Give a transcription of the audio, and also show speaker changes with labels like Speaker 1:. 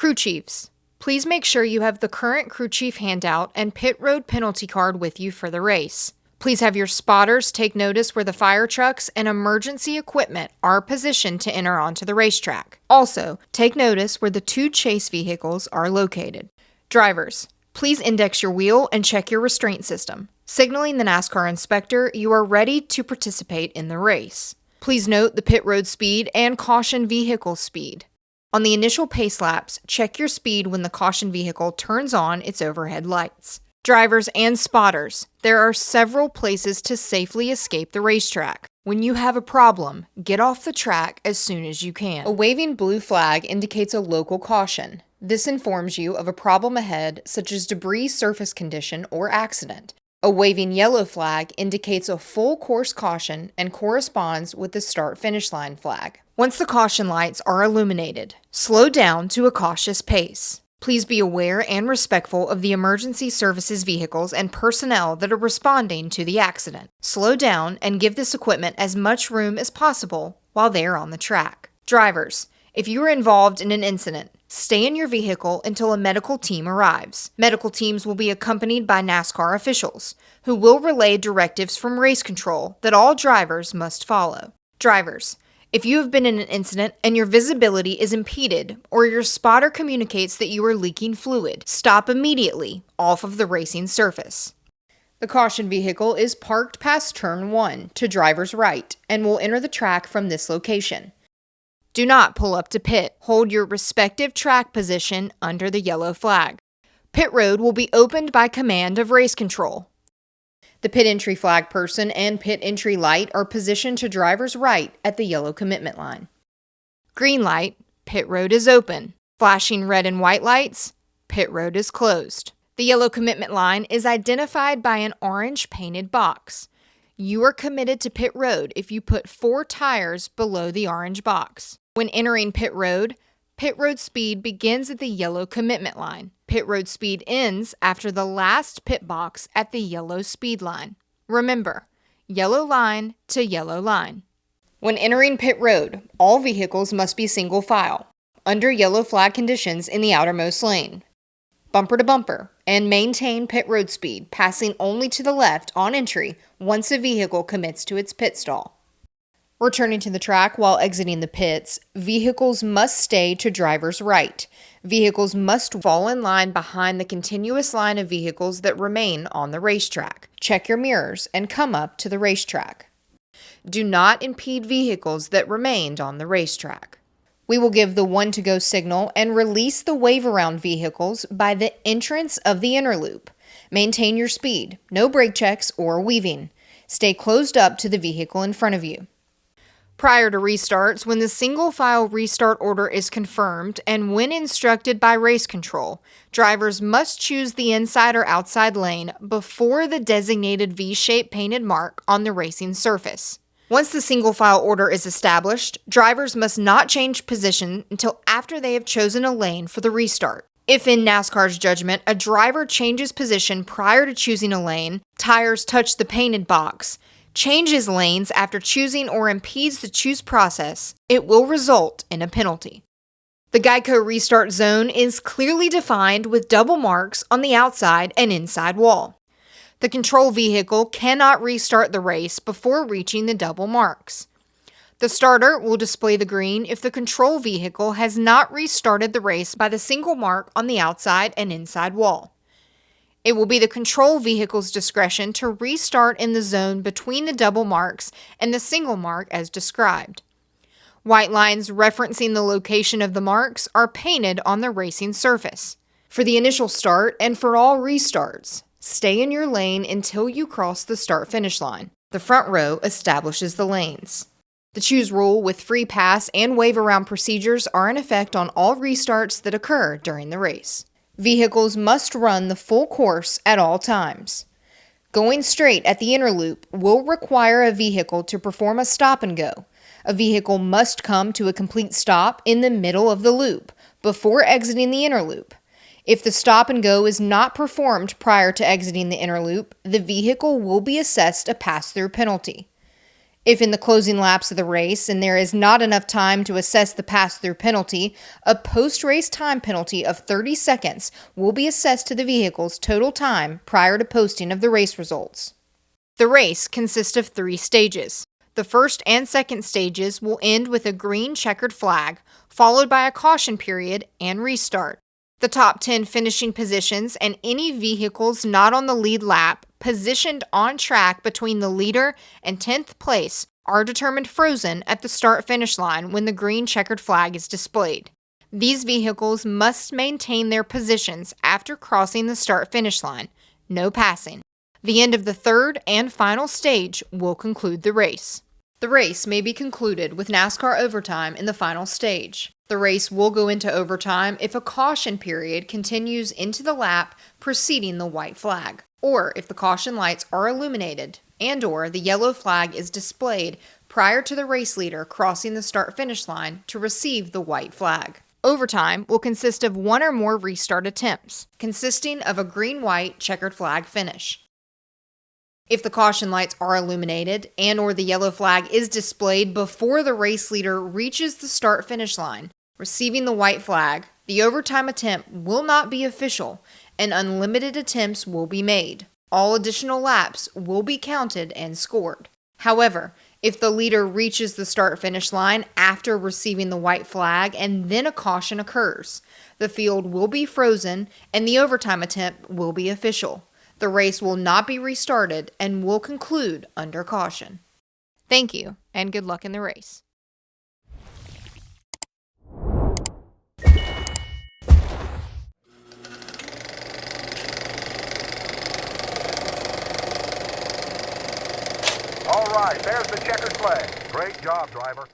Speaker 1: Crew chiefs, please make sure you have the current crew chief handout and pit road penalty card with you for the race. Please have your spotters take notice where the fire trucks and emergency equipment are positioned to enter onto the racetrack. Also, take notice where the 2 chase vehicles are located. Drivers, please index your wheel and check your restraint system, signaling the NASCAR inspector you are ready to participate in the race. Please note the pit road speed and caution vehicle speed. On the initial pace laps, check your speed when the caution vehicle turns on its overhead lights. Drivers and spotters, there are several places to safely escape the racetrack. When you have a problem, get off the track as soon as you can. A waving blue flag indicates a local caution. This informs you of a problem ahead, such as debris, surface condition, or accident. A waving yellow flag indicates a full course caution and corresponds with the start-finish line flag. Once the caution lights are illuminated, slow down to a cautious pace. Please be aware and respectful of the emergency services vehicles and personnel that are responding to the accident. Slow down and give this equipment as much room as possible while they are on the track. Drivers, if you are involved in an incident, stay in your vehicle until a medical team arrives. Medical teams will be accompanied by NASCAR officials, who will relay directives from race control that all drivers must follow. Drivers, if you have been in an incident and your visibility is impeded or your spotter communicates that you are leaking fluid, stop immediately off of the racing surface. The caution vehicle is parked past turn 1 to driver's right and will enter the track from this location. Do not pull up to pit. Hold your respective track position under the yellow flag. Pit road will be opened by command of race control. The pit entry flag person and pit entry light are positioned to driver's right at the yellow commitment line. Green light, pit road is open. Flashing red and white lights, pit road is closed. The yellow commitment line is identified by an orange painted box. You are committed to pit road if you put 4 tires below the orange box. When entering pit road speed begins at the yellow commitment line. Pit road speed ends after the last pit box at the yellow speed line. Remember, yellow line to yellow line. When entering pit road, all vehicles must be single file, under yellow flag conditions in the outermost lane, bumper to bumper, and maintain pit road speed, passing only to the left on entry once a vehicle commits to its pit stall. Returning to the track while exiting the pits, vehicles must stay to driver's right. Vehicles must fall in line behind the continuous line of vehicles that remain on the racetrack. Check your mirrors and come up to the racetrack. Do not impede vehicles that remained on the racetrack. We will give the 1 to go signal and release the wave around vehicles by the entrance of the inner loop. Maintain your speed, no brake checks or weaving. Stay closed up to the vehicle in front of you. Prior to restarts, when the single file restart order is confirmed and when instructed by race control, drivers must choose the inside or outside lane before the designated V-shaped painted mark on the racing surface. Once the single file order is established, drivers must not change position until after they have chosen a lane for the restart. If in NASCAR's judgment, a driver changes position prior to choosing a lane, tires touch the painted box, changes lanes after choosing or impedes the choose process, it will result in a penalty. The Geico restart zone is clearly defined with double marks on the outside and inside wall. The control vehicle cannot restart the race before reaching the double marks. The starter will display the green if the control vehicle has not restarted the race by the single mark on the outside and inside wall. It will be the control vehicle's discretion to restart in the zone between the double marks and the single mark as described. White lines referencing the location of the marks are painted on the racing surface. For the initial start and for all restarts, stay in your lane until you cross the start-finish line. The front row establishes the lanes. The choose rule with free pass and wave around procedures are in effect on all restarts that occur during the race. Vehicles must run the full course at all times. Going straight at the inner loop will require a vehicle to perform a stop and go. A vehicle must come to a complete stop in the middle of the loop before exiting the inner loop. If the stop and go is not performed prior to exiting the inner loop, the vehicle will be assessed a pass-through penalty. If in the closing laps of the race and there is not enough time to assess the pass-through penalty, a post-race time penalty of 30 seconds will be assessed to the vehicle's total time prior to posting of the race results. The race consists of 3 stages. The first and second stages will end with a green checkered flag, followed by a caution period and restart. The top 10 finishing positions and any vehicles not on the lead lap positioned on track between the leader and 10th place are determined frozen at the start-finish line when the green checkered flag is displayed. These vehicles must maintain their positions after crossing the start-finish line. No passing. The end of the third and final stage will conclude the race. The race may be concluded with NASCAR overtime in the final stage. The race will go into overtime if a caution period continues into the lap preceding the white flag, or if the caution lights are illuminated and/or the yellow flag is displayed prior to the race leader crossing the start-finish line to receive the white flag. Overtime will consist of 1 or more restart attempts, consisting of a green-white checkered flag finish. If the caution lights are illuminated and/or the yellow flag is displayed before the race leader reaches the start-finish line, receiving the white flag, the overtime attempt will not be official and unlimited attempts will be made. All additional laps will be counted and scored. However, if the leader reaches the start-finish line after receiving the white flag and then a caution occurs, the field will be frozen and the overtime attempt will be official. The race will not be restarted and will conclude under caution. Thank you, and good luck in the race.
Speaker 2: All right, there's the checkered flag. Great job, driver.